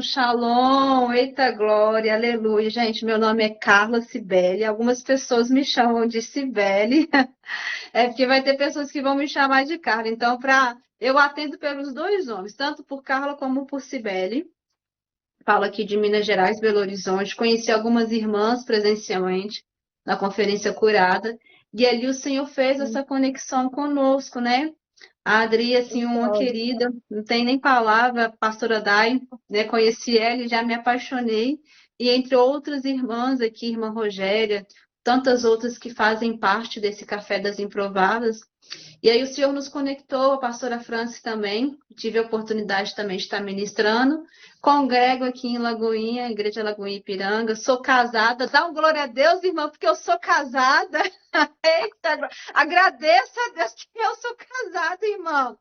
Shalom, eita glória, aleluia. Gente, meu nome é Carla Cibele. Algumas pessoas me chamam de Cibele. É porque vai ter pessoas que vão me chamar de Carla. Então, eu atendo pelos dois nomes, tanto por Carla como por Cibele. Falo aqui de Minas Gerais, Belo Horizonte. Conheci algumas irmãs presencialmente na Conferência Curada. E ali o Senhor fez essa conexão conosco, né? A Adri, assim, uma querida, não tem nem palavra, a pastora Dai, né? Conheci ela e já me apaixonei. E entre outras irmãs aqui, irmã Rogéria, tantas outras que fazem parte desse Café das Improváveis. E aí o Senhor nos conectou, a pastora Francis também, tive a oportunidade também de estar ministrando. Congrego aqui em Lagoinha, Igreja Lagoinha Ipiranga, sou casada, dá um glória a Deus, irmão, porque eu sou casada. Eita, agradeça a Deus que eu sou casada, irmão.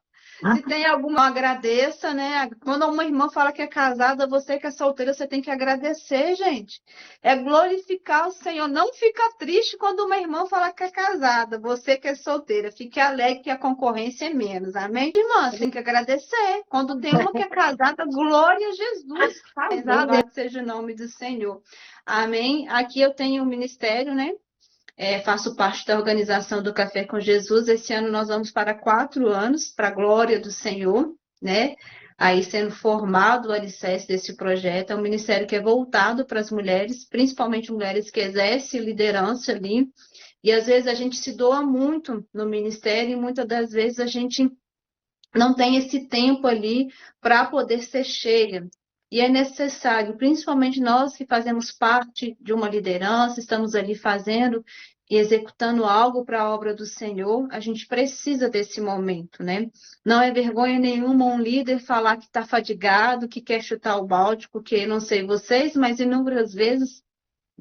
Se tem alguma, agradeça, né? Quando uma irmã fala que é casada, você que é solteira, você tem que agradecer, gente. É glorificar o Senhor. Não fica triste quando uma irmã fala que é casada. Você que é solteira, fique alegre que a concorrência é menos. Amém? Irmã, você tem que agradecer. Quando tem uma que é casada, glória a Jesus. Louvado seja o nome do Senhor. Amém? Aqui eu tenho um ministério, né? Faço parte da organização do Café com Jesus. Esse ano nós vamos para 4 anos, para a glória do Senhor, né? Aí sendo formado o alicerce desse projeto. É um ministério que é voltado para as mulheres, principalmente mulheres que exercem liderança ali. E às vezes a gente se doa muito no ministério e muitas das vezes a gente não tem esse tempo ali para poder ser cheia. E é necessário, principalmente nós que fazemos parte de uma liderança, estamos ali fazendo e executando algo para a obra do Senhor, a gente precisa desse momento, né? Não é vergonha nenhuma um líder falar que está fadigado, que quer chutar o balde, porque não sei vocês, mas inúmeras vezes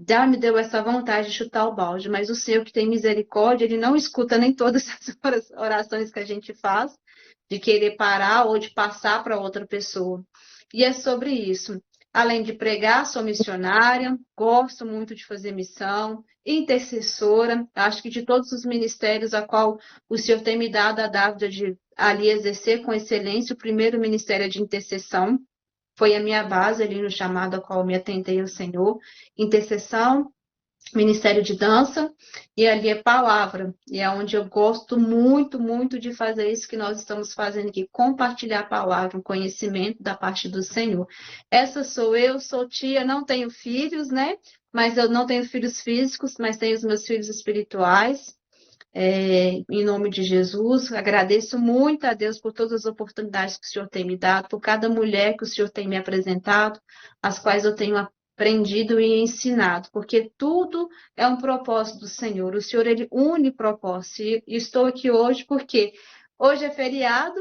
já me deu essa vontade de chutar o balde, mas o Senhor que tem misericórdia, Ele não escuta nem todas as orações que a gente faz, de querer parar ou de passar para outra pessoa. E é sobre isso. Além de pregar, sou missionária, gosto muito de fazer missão, intercessora, acho que de todos os ministérios a qual o Senhor tem me dado a dávida de ali exercer com excelência, o primeiro ministério é de intercessão, foi a minha base ali no chamado a qual me atentei ao Senhor, intercessão, Ministério de Dança, e ali é palavra, e é onde eu gosto muito, muito de fazer isso que nós estamos fazendo aqui, compartilhar a palavra, o conhecimento da parte do Senhor. Essa sou eu, sou tia, não tenho filhos, né? Mas eu não tenho filhos físicos, mas tenho os meus filhos espirituais. Em nome de Jesus, agradeço muito a Deus por todas as oportunidades que o Senhor tem me dado, por cada mulher que o Senhor tem me apresentado, as quais eu tenho aprendido e ensinado, porque tudo é um propósito do Senhor. O Senhor, Ele une propósito. E estou aqui hoje porque hoje é feriado,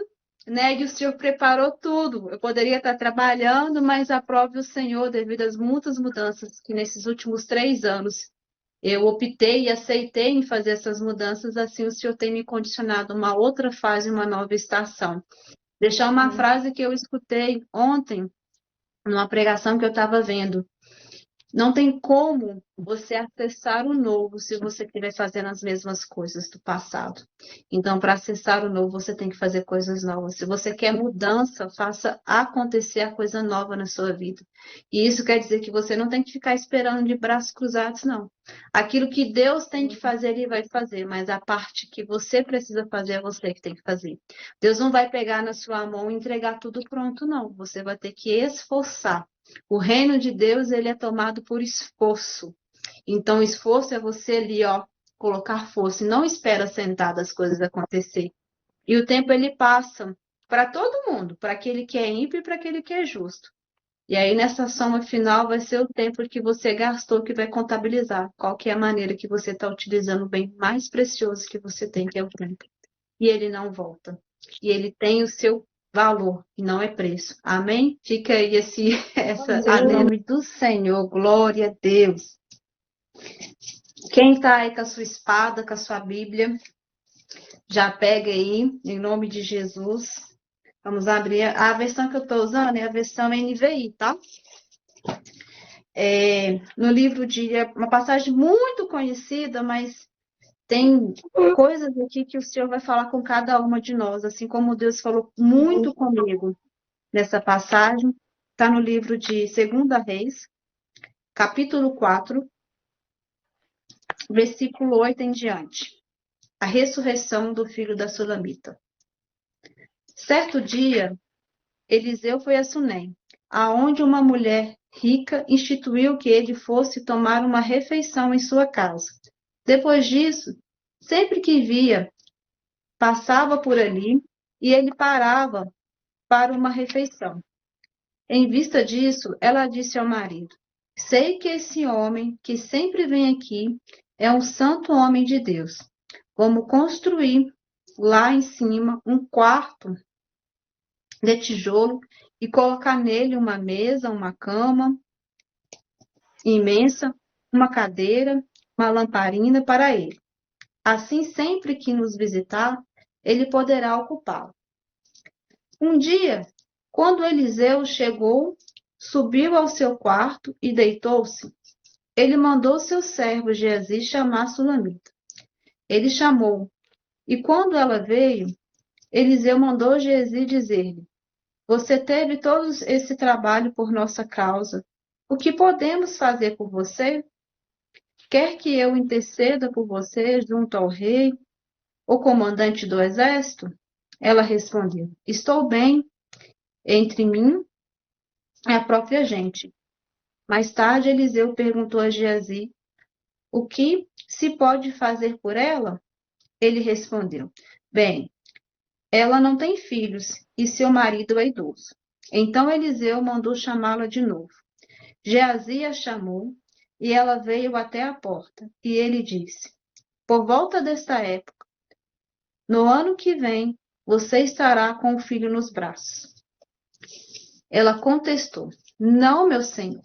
né? E o Senhor preparou tudo. Eu poderia estar trabalhando, mas aprove o Senhor devido às muitas mudanças que nesses últimos 3 anos eu optei e aceitei em fazer essas mudanças, assim o Senhor tem me condicionado a uma outra fase, uma nova estação. Deixar uma frase que eu escutei ontem, numa pregação que eu estava vendo. Não tem como você acessar o novo se você estiver fazendo as mesmas coisas do passado. Então, para acessar o novo, você tem que fazer coisas novas. Se você quer mudança, faça acontecer a coisa nova na sua vida. E isso quer dizer que você não tem que ficar esperando de braços cruzados, não. Aquilo que Deus tem que fazer, Ele vai fazer, mas a parte que você precisa fazer é você que tem que fazer. Deus não vai pegar na sua mão e entregar tudo pronto, não. Você vai ter que esforçar. O reino de Deus, ele é tomado por esforço. Então, esforço é você ali, ó, colocar força e não espera sentado as coisas acontecer. E o tempo ele passa para todo mundo, para aquele que é ímpio e para aquele que é justo. E aí, nessa soma final, vai ser o tempo que você gastou que vai contabilizar qual que é a maneira que você está utilizando o bem mais precioso que você tem, que é o tempo. E ele não volta. E ele tem o seu valor, e não é preço. Amém? Fica aí essa, a nome do Senhor, glória a Deus. Quem está aí com a sua espada, com a sua Bíblia, já pega aí, em nome de Jesus. Vamos abrir. A versão que eu estou usando é a versão NVI, tá? No livro de uma passagem muito conhecida, mas tem coisas aqui que o Senhor vai falar com cada uma de nós, assim como Deus falou muito comigo nessa passagem. está no livro de 2 Reis, capítulo 4, versículo 8 em diante. A ressurreição do filho da Sulamita. Certo dia, Eliseu foi a Sunem, aonde uma mulher rica instituiu que ele fosse tomar uma refeição em sua casa. Depois disso, sempre que via, passava por ali e ele parava para uma refeição. Em vista disso, ela disse ao marido: sei que esse homem que sempre vem aqui é um santo homem de Deus. Vamos construir lá em cima um quarto de tijolo e colocar nele uma mesa, uma cama imensa, uma cadeira, uma lamparina para ele. Assim, sempre que nos visitar, ele poderá ocupá-lo. Um dia, quando Eliseu chegou, subiu ao seu quarto e deitou-se. Ele mandou seu servo Geazi chamar Sulamita. Ele chamou, e quando ela veio, Eliseu mandou Geazi dizer-lhe: você teve todo esse trabalho por nossa causa. O que podemos fazer por você? Quer que eu interceda por você junto ao rei, o comandante do exército? Ela respondeu: estou bem entre mim e a própria gente. Mais tarde, Eliseu perguntou a Geazi: o que se pode fazer por ela? Ele respondeu: bem, ela não tem filhos e seu marido é idoso. Então Eliseu mandou chamá-la de novo. Geazi a chamou e ela veio até a porta. E ele disse: por volta desta época, no ano que vem, você estará com o filho nos braços. Ela contestou: não, meu senhor,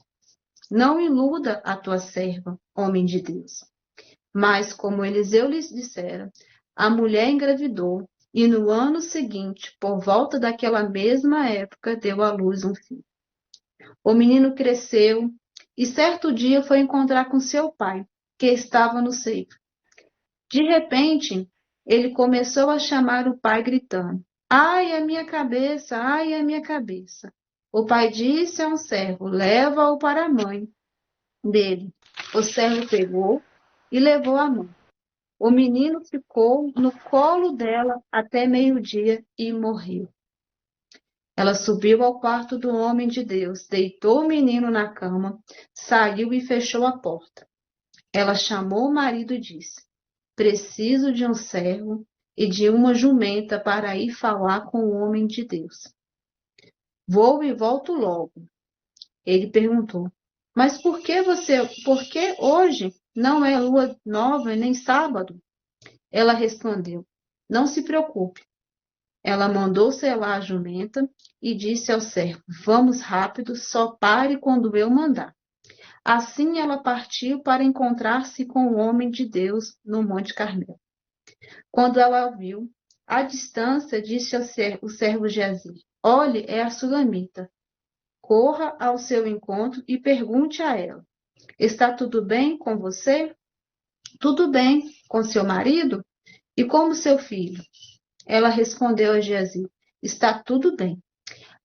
não iluda a tua serva, homem de Deus. Mas, como Eliseu lhes dissera, a mulher engravidou e no ano seguinte, por volta daquela mesma época, deu à luz um filho. O menino cresceu e certo dia foi encontrar com seu pai, que estava no seio. De repente, ele começou a chamar o pai, gritando: ai, a minha cabeça, ai, a minha cabeça. O pai disse a um servo: leva-o para a mãe dele. O servo pegou e levou a mãe. O menino ficou no colo dela até meio-dia e morreu. Ela subiu ao quarto do homem de Deus, deitou o menino na cama, saiu e fechou a porta. Ela chamou o marido e disse: preciso de um servo e de uma jumenta para ir falar com o homem de Deus. Vou e volto logo. Ele perguntou: mas por que hoje não é lua nova e nem sábado? Ela respondeu: não se preocupe. Ela mandou selar a jumenta e disse ao servo: vamos rápido, só pare quando eu mandar. Assim ela partiu para encontrar-se com o homem de Deus no Monte Carmelo. Quando ela o viu, à distância, disse ao o servo Geazi: olhe, é a Sulamita. Corra ao seu encontro e pergunte a ela: está tudo bem com você? Tudo bem com seu marido? E como seu filho? Ela respondeu a Geazi: está tudo bem.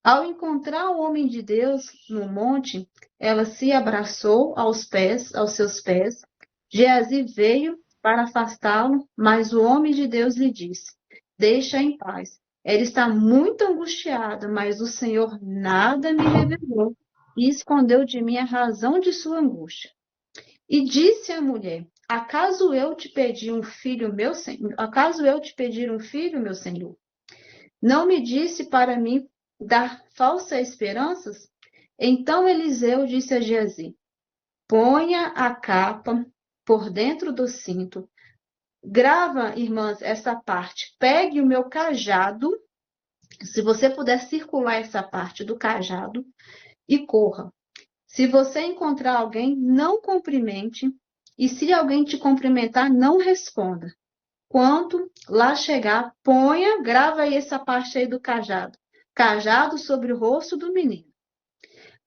Ao encontrar o homem de Deus no monte, ela se abraçou aos seus pés. Geazi veio para afastá-lo, mas o homem de Deus lhe disse: deixa em paz. Ela está muito angustiada, mas o Senhor nada me revelou e escondeu de mim a razão de sua angústia. E disse a mulher: acaso eu te pedi um filho, meu senhor? Acaso eu te pedir um filho, meu senhor? Não me disse para me dar falsas esperanças? Então Eliseu disse a Geazi: ponha a capa por dentro do cinto. Grava, irmãs, essa parte. Pegue o meu cajado, se você puder circular essa parte do cajado, e corra. Se você encontrar alguém, não cumprimente, e se alguém te cumprimentar, não responda. Quando lá chegar, grava aí essa parte aí do cajado. Cajado sobre o rosto do menino.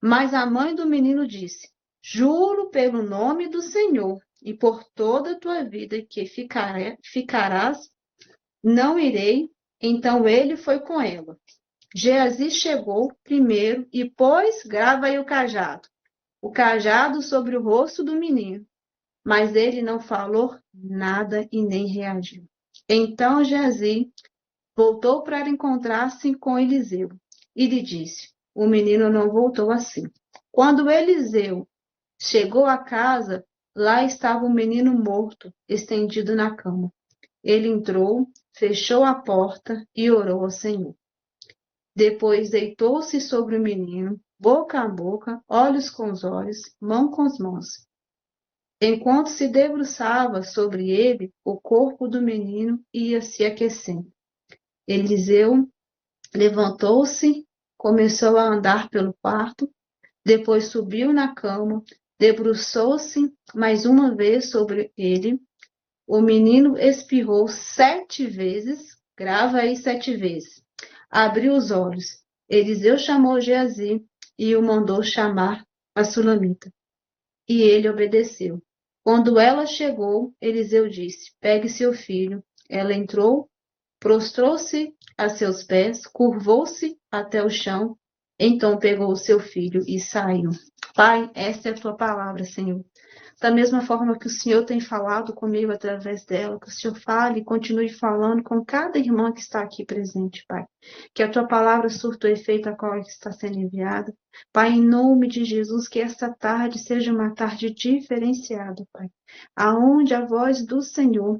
Mas a mãe do menino disse: juro pelo nome do Senhor e por toda a tua vida que ficarás, não irei. Então ele foi com ela. Geazi chegou primeiro e pôs, grava aí o cajado sobre o rosto do menino, mas ele não falou nada e nem reagiu. Então Geazi voltou para encontrar-se com Eliseu e lhe disse: o menino não voltou assim. Quando Eliseu chegou à casa, lá estava o menino morto, estendido na cama. Ele entrou, fechou a porta e orou ao Senhor. Depois deitou-se sobre o menino, boca a boca, olhos com os olhos, mão com as mãos. Enquanto se debruçava sobre ele, o corpo do menino ia se aquecendo. Eliseu levantou-se, começou a andar pelo quarto, depois subiu na cama, debruçou-se mais uma vez sobre ele. O menino espirrou 7 vezes, grava aí 7 vezes. Abriu os olhos. Eliseu chamou Geazi e o mandou chamar a sulamita. E ele obedeceu. Quando ela chegou, Eliseu disse: pegue seu filho. Ela entrou, prostrou-se a seus pés, curvou-se até o chão. Então pegou o seu filho e saiu. Pai, esta é a tua palavra, Senhor. Da mesma forma que o Senhor tem falado comigo através dela, que o Senhor fale e continue falando com cada irmã que está aqui presente, Pai. Que a tua palavra surta o efeito a qual está sendo enviada. Pai, em nome de Jesus, que esta tarde seja uma tarde diferenciada, Pai. Aonde a voz do Senhor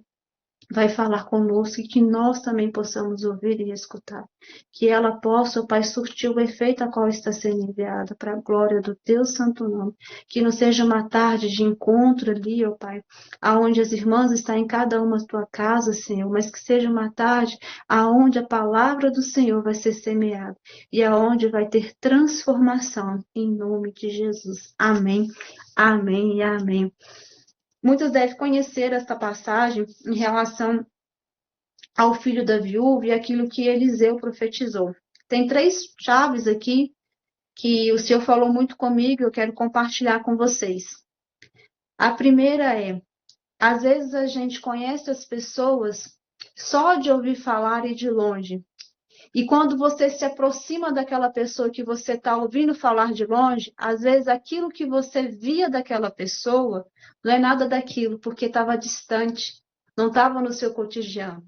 vai falar conosco e que nós também possamos ouvir e escutar. Que ela possa, ó Pai, surtir o efeito a qual está sendo enviada para a glória do teu santo nome. Que não seja uma tarde de encontro ali, ó Pai, aonde as irmãs estão em cada uma da tua casa, Senhor, mas que seja uma tarde aonde a palavra do Senhor vai ser semeada e aonde vai ter transformação em nome de Jesus. Amém, amém e amém. Muitos devem conhecer esta passagem em relação ao filho da viúva e aquilo que Eliseu profetizou. Tem 3 chaves aqui que o Senhor falou muito comigo e eu quero compartilhar com vocês. A primeira é, às vezes a gente conhece as pessoas só de ouvir falar e de longe. E quando você se aproxima daquela pessoa que você está ouvindo falar de longe, às vezes aquilo que você via daquela pessoa não é nada daquilo, porque estava distante, não estava no seu cotidiano.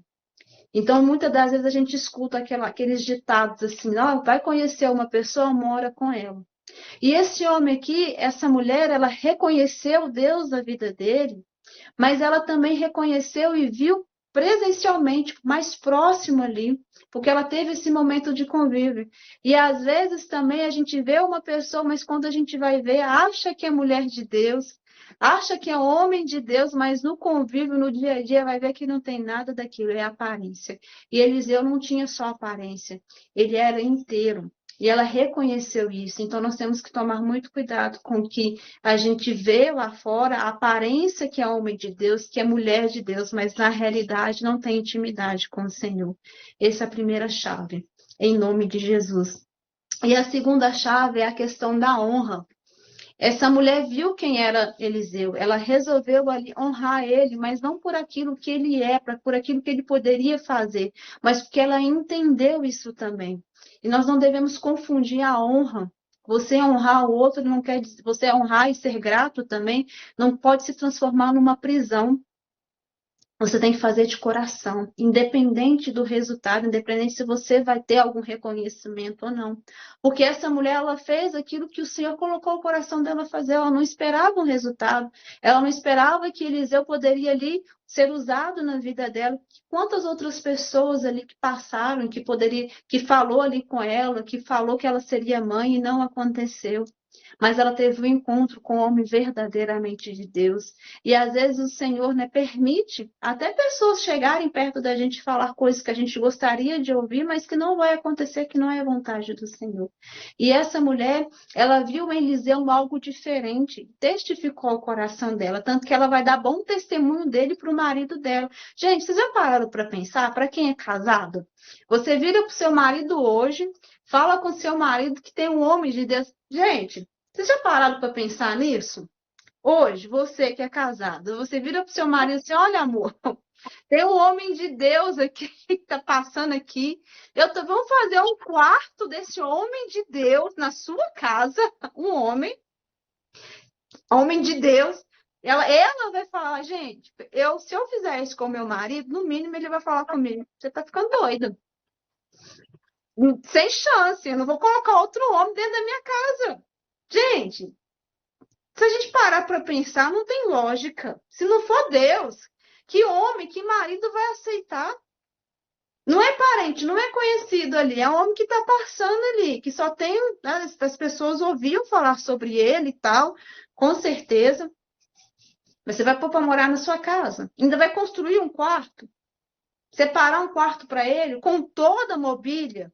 Então, muitas das vezes a gente escuta aqueles ditados assim, ó, vai conhecer uma pessoa, mora com ela. E esse homem aqui, essa mulher, ela reconheceu Deus na vida dele, mas ela também reconheceu e viu presencialmente, mais próximo ali, porque ela teve esse momento de convívio. E às vezes também a gente vê uma pessoa, mas quando a gente vai ver, acha que é mulher de Deus, acha que é homem de Deus, mas no convívio, no dia a dia, vai ver que não tem nada daquilo, é aparência. E Eliseu não tinha só aparência, ele era inteiro. E ela reconheceu isso. Então, nós temos que tomar muito cuidado com o que a gente vê lá fora, a aparência que é homem de Deus, que é mulher de Deus, mas na realidade não tem intimidade com o Senhor. Essa é a primeira chave, em nome de Jesus. E a segunda chave é a questão da honra. Essa mulher viu quem era Eliseu, ela resolveu ali honrar ele, mas não por aquilo que ele é, por aquilo que ele poderia fazer, mas porque ela entendeu isso também. E nós não devemos confundir a honra. Você honrar o outro não quer dizer, você honrar e ser grato também não pode se transformar numa prisão. Você tem que fazer de coração, independente do resultado, independente se você vai ter algum reconhecimento ou não. Porque essa mulher, ela fez aquilo que o Senhor colocou o coração dela fazer. Ela não esperava um resultado. Ela não esperava que Eliseu poderia ali ser usado na vida dela. Quantas outras pessoas ali que passaram, que falou ali com ela, que falou que ela seria mãe e não aconteceu. Mas ela teve um encontro com o homem verdadeiramente de Deus. E às vezes o Senhor, né, permite até pessoas chegarem perto da gente e falar coisas que a gente gostaria de ouvir, mas que não vai acontecer, que não é a vontade do Senhor. E essa mulher, ela viu em Eliseu algo diferente, testificou ao coração dela, tanto que ela vai dar bom testemunho dele para o marido dela. Gente, vocês já pararam para pensar? Para quem é casado? Você vira para o seu marido hoje, fala com seu marido que tem um homem de Deus. Gente, vocês já pararam para pensar nisso? Hoje, você que é casado, você vira pro seu marido assim, olha, amor, tem um homem de Deus aqui que está passando aqui. Vamos fazer um quarto desse homem de Deus na sua casa, um homem de Deus. Ela vai falar, gente, se eu fizer isso com meu marido, no mínimo ele vai falar comigo, você tá ficando doida. Sem chance, eu não vou colocar outro homem dentro da minha casa. Gente, se a gente parar para pensar, não tem lógica. Se não for Deus, que homem, que marido vai aceitar? Não é parente, não é conhecido ali, é um homem que está passando ali, que só tem, né, as pessoas ouviam falar sobre ele e tal, com certeza. Mas você vai pôr para morar na sua casa, ainda vai construir um quarto, separar um quarto para ele, com toda a mobília.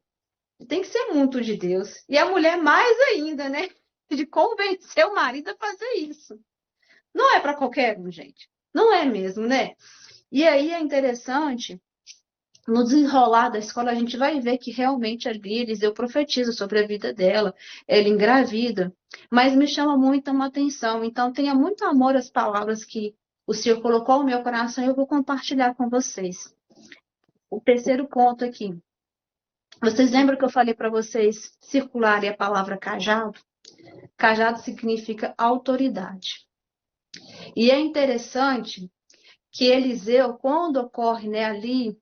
Tem que ser muito de Deus. E a mulher mais ainda, né? De convencer o marido a fazer isso. Não é para qualquer um, gente. Não é mesmo, né? E aí é interessante, no desenrolar da escola, a gente vai ver que realmente ali Eliseu profetiza sobre a vida dela. Ela engravida. Mas me chama muito uma atenção. Então, tenha muito amor às palavras que o Senhor colocou no meu coração e eu vou compartilhar com vocês. O terceiro ponto aqui. Vocês lembram que eu falei para vocês circularem a palavra cajado? Cajado significa autoridade. E é interessante que Eliseu, quando ocorre, né, ali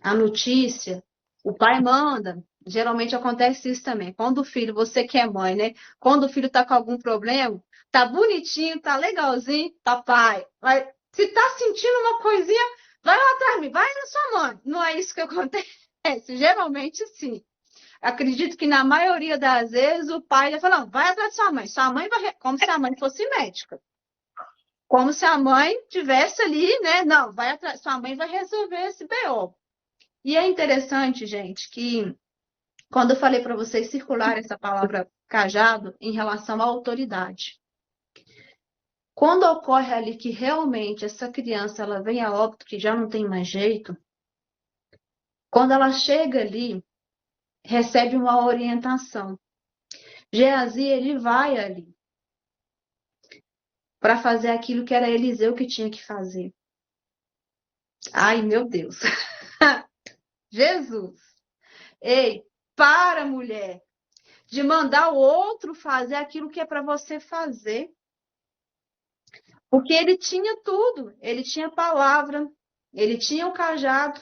a notícia, o pai manda. Geralmente acontece isso também. Quando o filho, você que é mãe, né? Quando o filho tá com algum problema, tá bonitinho, tá legalzinho, papai. Se tá sentindo uma coisinha, vai lá atrás de mim, vai na sua mãe. Não é isso que acontece? Geralmente sim. Acredito que na maioria das vezes o pai vai falar, não, vai atrás de sua mãe. Sua mãe vai, como se a mãe fosse médica. Como se a mãe tivesse ali, né? Não, vai atrás, sua mãe vai resolver esse BO. E é interessante, gente, que quando eu falei para vocês circular essa palavra cajado em relação à autoridade. Quando ocorre ali que realmente essa criança ela vem a óbito, que já não tem mais jeito, quando ela chega ali, recebe uma orientação. Geazi, ele vai ali para fazer aquilo que era Eliseu que tinha que fazer. Ai, meu Deus. Jesus. Ei, para, mulher, de mandar o outro fazer aquilo que é para você fazer. Porque ele tinha tudo. Ele tinha palavra, ele tinha o cajado,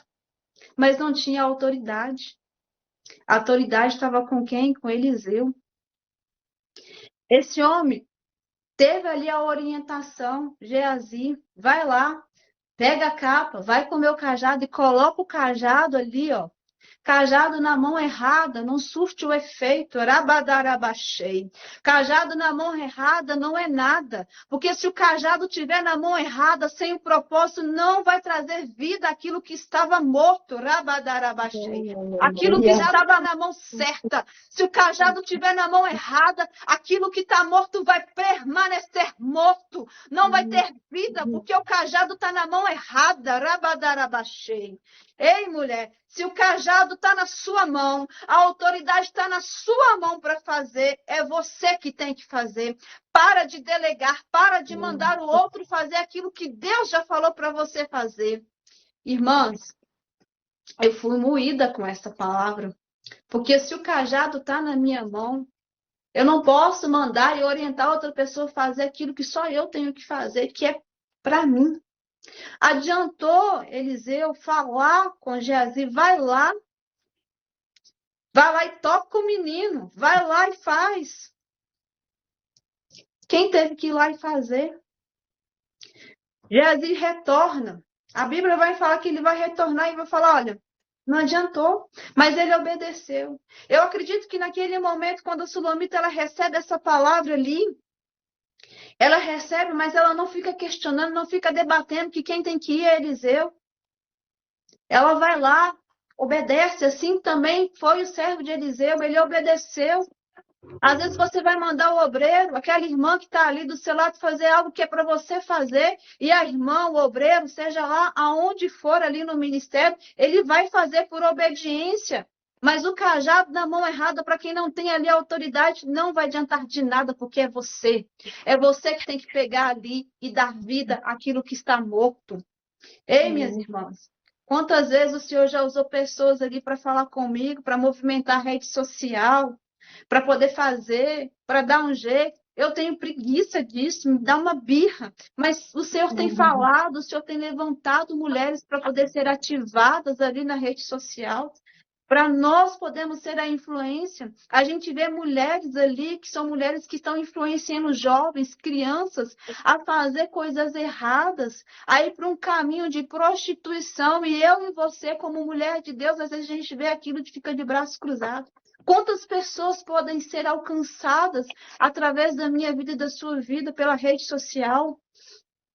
mas não tinha autoridade. A autoridade estava com quem? Com Eliseu. Esse homem teve ali a orientação, Geazi, vai lá, pega a capa, vai com o meu cajado e coloca o cajado ali, ó. Cajado na mão errada não surte o efeito. Rabadarabachei. Cajado na mão errada não é nada. Porque se o cajado tiver na mão errada, sem o propósito, não vai trazer vida àquilo que estava morto. Rabadarabachei. Aquilo que estava na mão certa. Se o cajado tiver na mão errada, aquilo que está morto vai permanecer morto. Não vai ter vida, porque o cajado está na mão errada. Rabadarabachei. Ei, mulher, se o cajado está na sua mão, a autoridade está na sua mão para fazer, é você que tem que fazer. Para de delegar, para de mandar o outro fazer aquilo que Deus já falou para você fazer. Irmãs, eu fui moída com essa palavra, porque se o cajado está na minha mão, eu não posso mandar e orientar outra pessoa a fazer aquilo que só eu tenho que fazer, que é para mim. Adiantou Eliseu falar com Geazi, vai lá e toca o menino, vai lá e faz. Quem teve que ir lá e fazer? Geazi retorna. A Bíblia vai falar que ele vai retornar e vai falar, olha, não adiantou, mas ele obedeceu. Eu acredito que naquele momento, quando a Sulamita ela recebe essa palavra ali, ela recebe, mas ela não fica questionando, não fica debatendo que quem tem que ir é Eliseu. Ela vai lá, obedece. Assim também foi o servo de Eliseu, ele obedeceu. Às vezes você vai mandar o obreiro, aquela irmã que está ali do seu lado, fazer algo que é para você fazer, e a irmã, o obreiro, seja lá aonde for ali no ministério, ele vai fazer por obediência. Mas o cajado na mão errada, para quem não tem ali a autoridade, não vai adiantar de nada, porque é você. É você que tem que pegar ali e dar vida àquilo que está morto. Ei, minhas irmãs, quantas vezes o Senhor já usou pessoas ali para falar comigo, para movimentar a rede social, para poder fazer, para dar um jeito? Eu tenho preguiça disso, me dá uma birra. Mas o Senhor tem falado, o Senhor tem levantado mulheres para poder ser ativadas ali na rede social. Para nós podermos ser a influência, a gente vê mulheres ali que são mulheres que estão influenciando jovens, crianças, a fazer coisas erradas, a ir para um caminho de prostituição. E eu e você, como mulher de Deus, às vezes a gente vê aquilo e fica de braços cruzados. Quantas pessoas podem ser alcançadas através da minha vida e da sua vida pela rede social?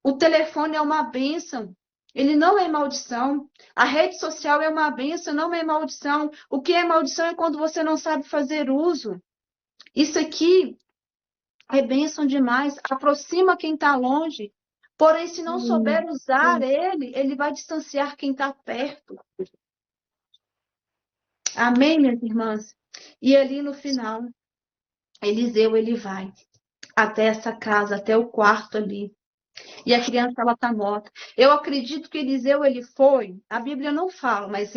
O telefone é uma bênção. Ele não é maldição. A rede social é uma bênção, não é maldição. O que é maldição é quando você não sabe fazer uso. Isso aqui é bênção demais. Aproxima quem está longe. Porém, se não souber usar ele, ele vai distanciar quem está perto. Amém, minhas irmãs? E ali no final, Eliseu, ele vai até essa casa, até o quarto ali. E a criança, ela está morta. Eu acredito que Eliseu, ele foi, a Bíblia não fala, mas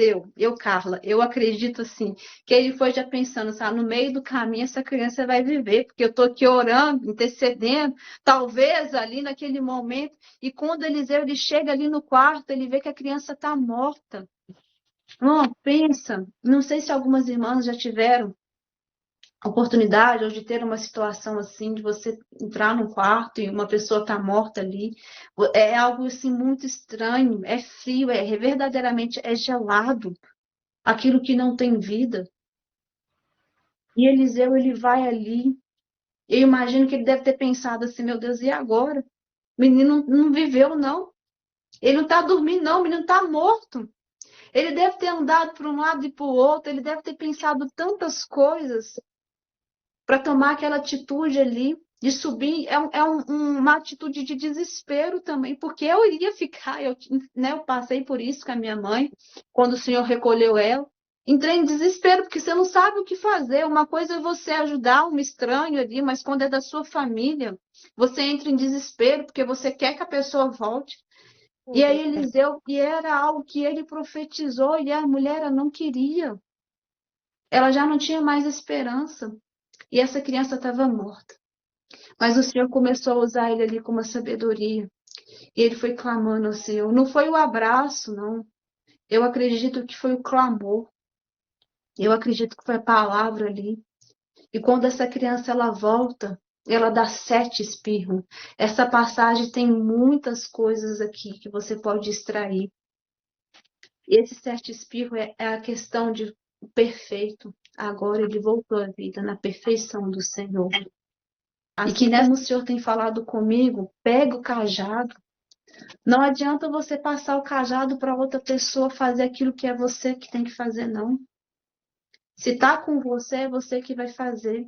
Carla, eu acredito assim, que ele foi já pensando, sabe, no meio do caminho essa criança vai viver, porque eu estou aqui orando, intercedendo, talvez ali naquele momento, e quando Eliseu, ele chega ali no quarto, ele vê que a criança está morta. Não, pensa, não sei se algumas irmãs já tiveram oportunidade ou de ter uma situação assim, de você entrar num quarto e uma pessoa está morta ali, é algo assim muito estranho, é frio, verdadeiramente é gelado, aquilo que não tem vida. E Eliseu, ele vai ali, eu imagino que ele deve ter pensado assim, meu Deus, e agora? O menino não viveu, não. Ele não está dormindo, não, o menino está morto. Ele deve ter andado para um lado e para o outro, ele deve ter pensado tantas coisas para tomar aquela atitude ali de subir, uma atitude de desespero também, porque eu iria ficar, eu passei por isso com a minha mãe, quando o Senhor recolheu ela, entrei em desespero, porque você não sabe o que fazer, uma coisa é você ajudar um estranho ali, mas quando é da sua família, você entra em desespero, porque você quer que a pessoa volte, e aí Eliseu, e era algo que ele profetizou, e a mulher não queria, ela já não tinha mais esperança, e essa criança estava morta. Mas o Senhor começou a usar ele ali com uma sabedoria. E ele foi clamando ao Senhor. Não foi o abraço, não. Eu acredito que foi o clamor. Eu acredito que foi a palavra ali. E quando essa criança ela volta, ela dá 7 espirros. Essa passagem tem muitas coisas aqui que você pode extrair. Esse 7 espirros é a questão de perfeito. Agora ele voltou à vida na perfeição do Senhor. E que como o Senhor tem falado comigo, pega o cajado. Não adianta você passar o cajado para outra pessoa fazer aquilo que é você que tem que fazer, não. Se tá com você, é você que vai fazer.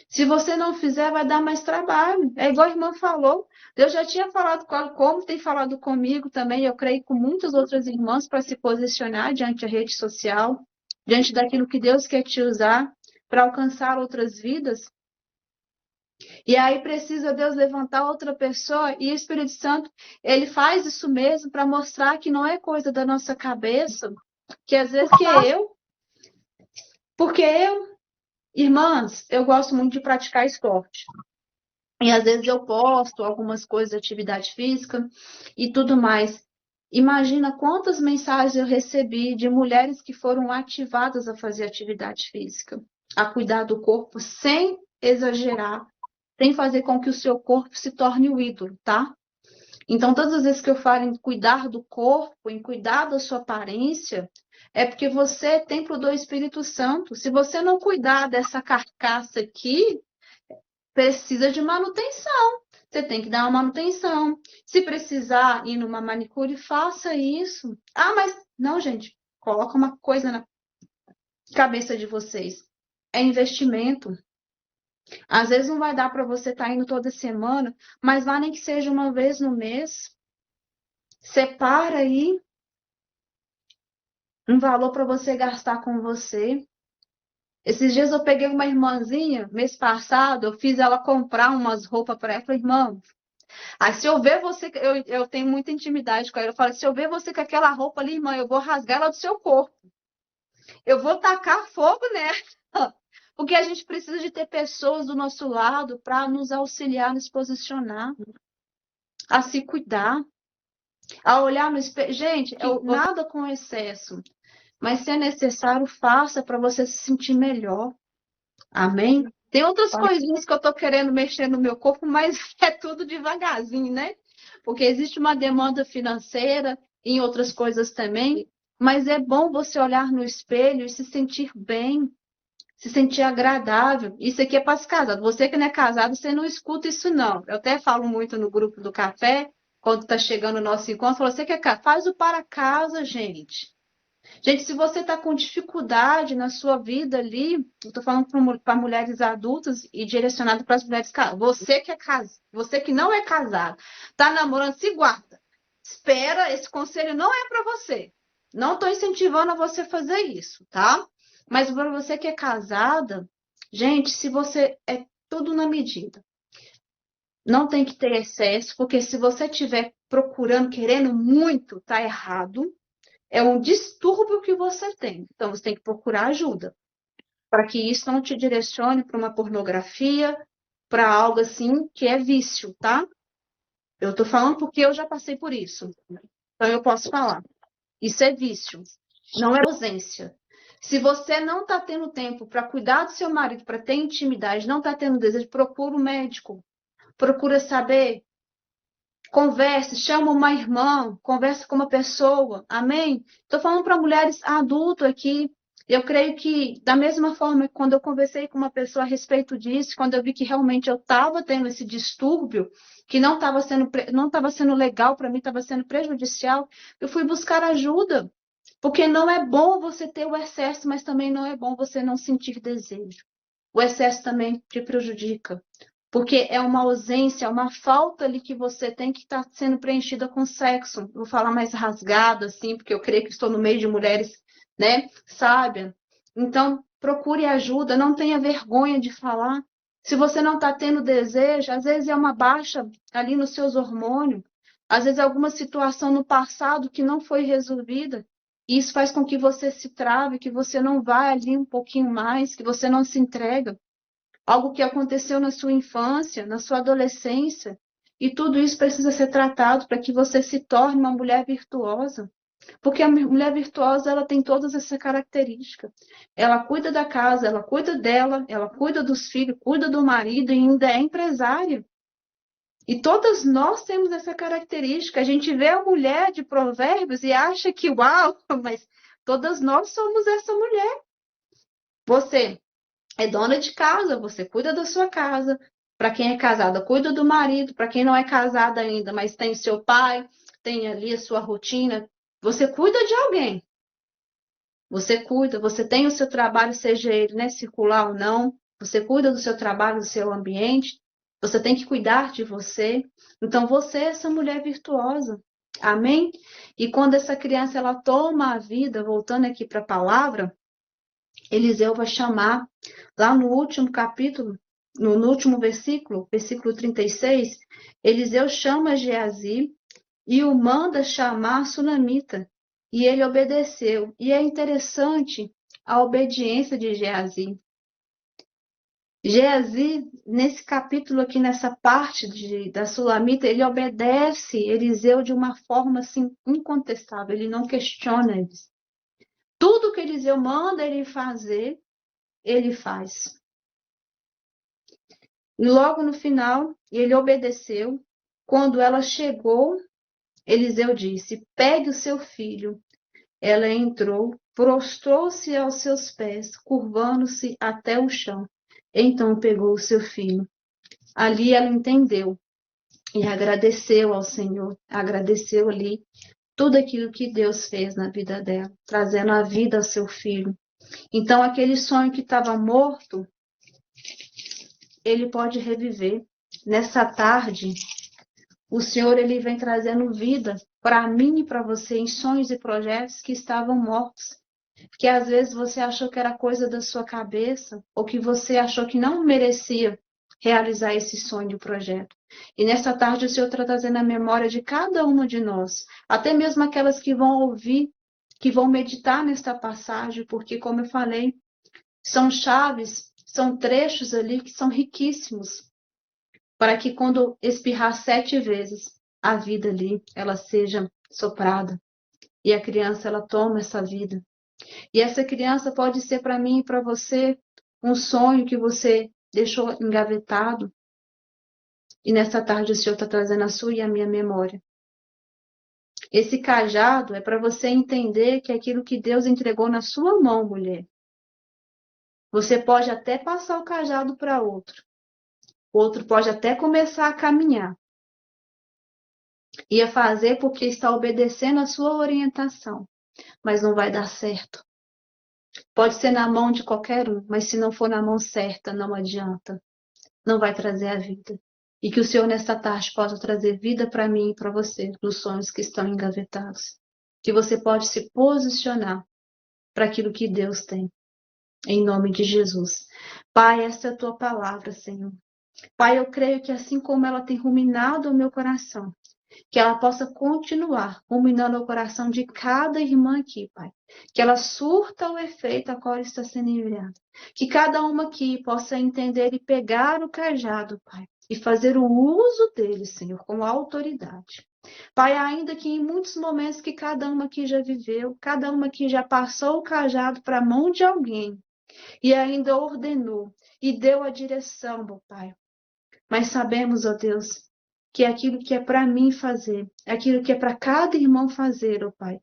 Se você não fizer, vai dar mais trabalho. É igual a irmã falou. Deus já tinha falado com ela, como tem falado comigo também, eu creio com muitas outras irmãs para se posicionar diante da rede social, diante daquilo que Deus quer te usar para alcançar outras vidas. E aí precisa Deus levantar outra pessoa e o Espírito Santo, ele faz isso mesmo para mostrar que não é coisa da nossa cabeça, que às vezes que é eu, porque irmãs, eu gosto muito de praticar esporte. E às vezes eu posto algumas coisas de atividade física e tudo mais. Imagina quantas mensagens eu recebi de mulheres que foram ativadas a fazer atividade física, a cuidar do corpo sem exagerar, sem fazer com que o seu corpo se torne o ídolo, tá? Então, todas as vezes que eu falo em cuidar do corpo, em cuidar da sua aparência, é porque você é templo do Espírito Santo. Se você não cuidar dessa carcaça aqui, precisa de manutenção. Você tem que dar uma manutenção. Se precisar ir numa manicure, faça isso. Ah, mas não, gente, coloca uma coisa na cabeça de vocês. É investimento. Às vezes não vai dar para você estar indo toda semana, mas vá nem que seja uma vez no mês. Separa aí um valor para você gastar com você. Esses dias eu peguei uma irmãzinha, mês passado, eu fiz ela comprar umas roupas para ela. Falei, irmã, aí se eu ver você, eu tenho muita intimidade com ela. Eu falo, se eu ver você com aquela roupa ali, irmã, eu vou rasgar ela do seu corpo. Eu vou tacar fogo nela. Porque a gente precisa de ter pessoas do nosso lado para nos auxiliar, nos posicionar, a se cuidar, a olhar no espelho. Gente, nada com excesso. Mas se é necessário, faça para você se sentir melhor. Amém? Tem outras coisinhas que eu estou querendo mexer no meu corpo, mas é tudo devagarzinho, né? Porque existe uma demanda financeira em outras coisas também. Mas é bom você olhar no espelho e se sentir bem, se sentir agradável. Isso aqui é para os casados. Você que não é casado, você não escuta isso, não. Eu até falo muito no grupo do café, quando está chegando o nosso encontro, falo, você que é casado, faz o para casa, gente. Gente, se você está com dificuldade na sua vida ali, eu estou falando para mulheres adultas e direcionado para as mulheres casadas. Você que é casado, você que não é casado, está namorando, se guarda. Espera, esse conselho não é para você. Não estou incentivando a você fazer isso, tá? Mas para você que é casada, gente, se você é tudo na medida. Não tem que ter excesso, porque se você estiver procurando, querendo muito, tá errado. É um distúrbio que você tem. Então, você tem que procurar ajuda. Para que isso não te direcione para uma pornografia, para algo assim que é vício, tá? Eu estou falando porque eu já passei por isso. Então, eu posso falar. Isso é vício. Não é ausência. Se você não está tendo tempo para cuidar do seu marido, para ter intimidade, não está tendo desejo, procura um médico. Procura saber. Converse, chama uma irmã, converse com uma pessoa, amém? Estou falando para mulheres adultas aqui. Eu creio que, da mesma forma que quando eu conversei com uma pessoa a respeito disso, quando eu vi que realmente eu estava tendo esse distúrbio, que não estava sendo legal para mim, estava sendo prejudicial, eu fui buscar ajuda. Porque não é bom você ter o excesso, mas também não é bom você não sentir desejo. O excesso também te prejudica. Porque é uma ausência, é uma falta ali que você tem que estar sendo preenchida com sexo. Vou falar mais rasgado, assim, porque eu creio que estou no meio de mulheres, né, sábias. Então, procure ajuda, não tenha vergonha de falar. Se você não está tendo desejo, às vezes é uma baixa ali nos seus hormônios, às vezes é alguma situação no passado que não foi resolvida. E isso faz com que você se trave, que você não vá ali um pouquinho mais, que você não se entrega. Algo que aconteceu na sua infância, na sua adolescência. E tudo isso precisa ser tratado para que você se torne uma mulher virtuosa. Porque a mulher virtuosa, ela tem todas essas características. Ela cuida da casa, ela cuida dela, ela cuida dos filhos, cuida do marido e ainda é empresária. E todas nós temos essa característica. A gente vê a mulher de Provérbios e acha que, uau, mas todas nós somos essa mulher. Você é dona de casa, você cuida da sua casa. Para quem é casada, cuida do marido. Para quem não é casada ainda, mas tem seu pai, tem ali a sua rotina, você cuida de alguém. Você cuida, você tem o seu trabalho, seja ele, né, circular ou não. Você cuida do seu trabalho, do seu ambiente. Você tem que cuidar de você. Então, você é essa mulher virtuosa. Amém? E quando essa criança ela toma a vida, voltando aqui para a palavra, Eliseu vai chamar, lá no último capítulo, no último versículo 36, Eliseu chama Geazi e o manda chamar Sunamita. E ele obedeceu. E é interessante a obediência de Geazi. Geazi, nesse capítulo aqui, nessa parte da Sulamita, ele obedece Eliseu de uma forma assim, incontestável. Ele não questiona eles. Tudo que Eliseu manda ele fazer, ele faz. E logo no final, ele obedeceu. Quando ela chegou, Eliseu disse: pegue o seu filho. Ela entrou, prostrou-se aos seus pés, curvando-se até o chão. Então pegou o seu filho. Ali ela entendeu e agradeceu ao Senhor. Agradeceu ali tudo aquilo que Deus fez na vida dela, trazendo a vida ao seu filho. Então aquele sonho que estava morto, ele pode reviver. Nessa tarde, o Senhor ele vem trazendo vida para mim e para você em sonhos e projetos que estavam mortos. que às vezes você achou que era coisa da sua cabeça, ou que você achou que não merecia realizar esse sonho, projeto. E nessa tarde o Senhor está trazendo a memória de cada uma de nós, até mesmo aquelas que vão ouvir, que vão meditar nesta passagem, porque, como eu falei, são chaves, são trechos ali que são riquíssimos, para que quando espirrar 7 vezes, a vida ali, ela seja soprada. E a criança, ela toma essa vida. E essa criança pode ser para mim e para você um sonho que você deixou engavetado. E nessa tarde o Senhor está trazendo a sua e a minha memória. Esse cajado é para você entender que é aquilo que Deus entregou na sua mão, mulher. Você pode até passar o cajado para outro. O outro pode até começar a caminhar. E a fazer porque está obedecendo a sua orientação. Mas não vai dar certo. Pode ser na mão de qualquer um, mas se não for na mão certa, não adianta. Não vai trazer a vida. E que o Senhor nesta tarde possa trazer vida para mim e para você, nos sonhos que estão engavetados. Que você pode se posicionar para aquilo que Deus tem. Em nome de Jesus. Pai, esta é a tua palavra, Senhor. Pai, eu creio que assim como ela tem ruminado o meu coração, que ela possa continuar ruminando o coração de cada irmã aqui, Pai. Que ela surta o efeito a qual está sendo enviada. Que cada uma aqui possa entender e pegar o cajado, Pai, e fazer o uso dele, Senhor, com autoridade. Pai, ainda que em muitos momentos que cada uma aqui já viveu, cada uma aqui já passou o cajado para a mão de alguém e ainda ordenou e deu a direção, meu Pai. Mas sabemos, ó Deus, que aquilo que é para mim fazer, aquilo que é para cada irmão fazer, ó Pai.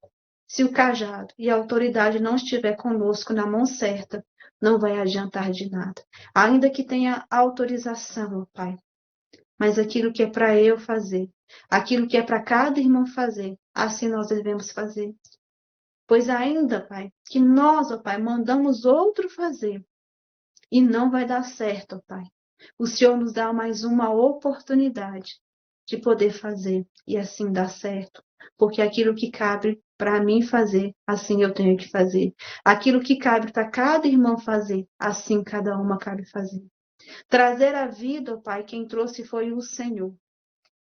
Se o cajado e a autoridade não estiver conosco na mão certa, não vai adiantar de nada. Ainda que tenha autorização, ó Pai. Mas aquilo que é para eu fazer, aquilo que é para cada irmão fazer, assim nós devemos fazer. Pois ainda, Pai, que nós, ó Pai, mandamos outro fazer e não vai dar certo, ó Pai. O Senhor nos dá mais uma oportunidade de poder fazer e assim dar certo. Porque aquilo que cabe para mim fazer, assim eu tenho que fazer. Aquilo que cabe para cada irmão fazer, assim cada uma cabe fazer. Trazer a vida, ó Pai, quem trouxe foi o Senhor,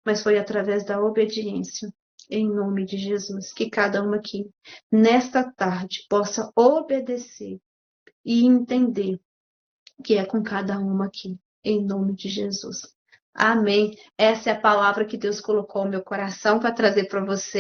mas foi através da obediência. Em nome de Jesus, que cada uma aqui, nesta tarde, possa obedecer e entender que é com cada uma aqui, em nome de Jesus. Amém. Essa é a palavra que Deus colocou no meu coração para trazer para você.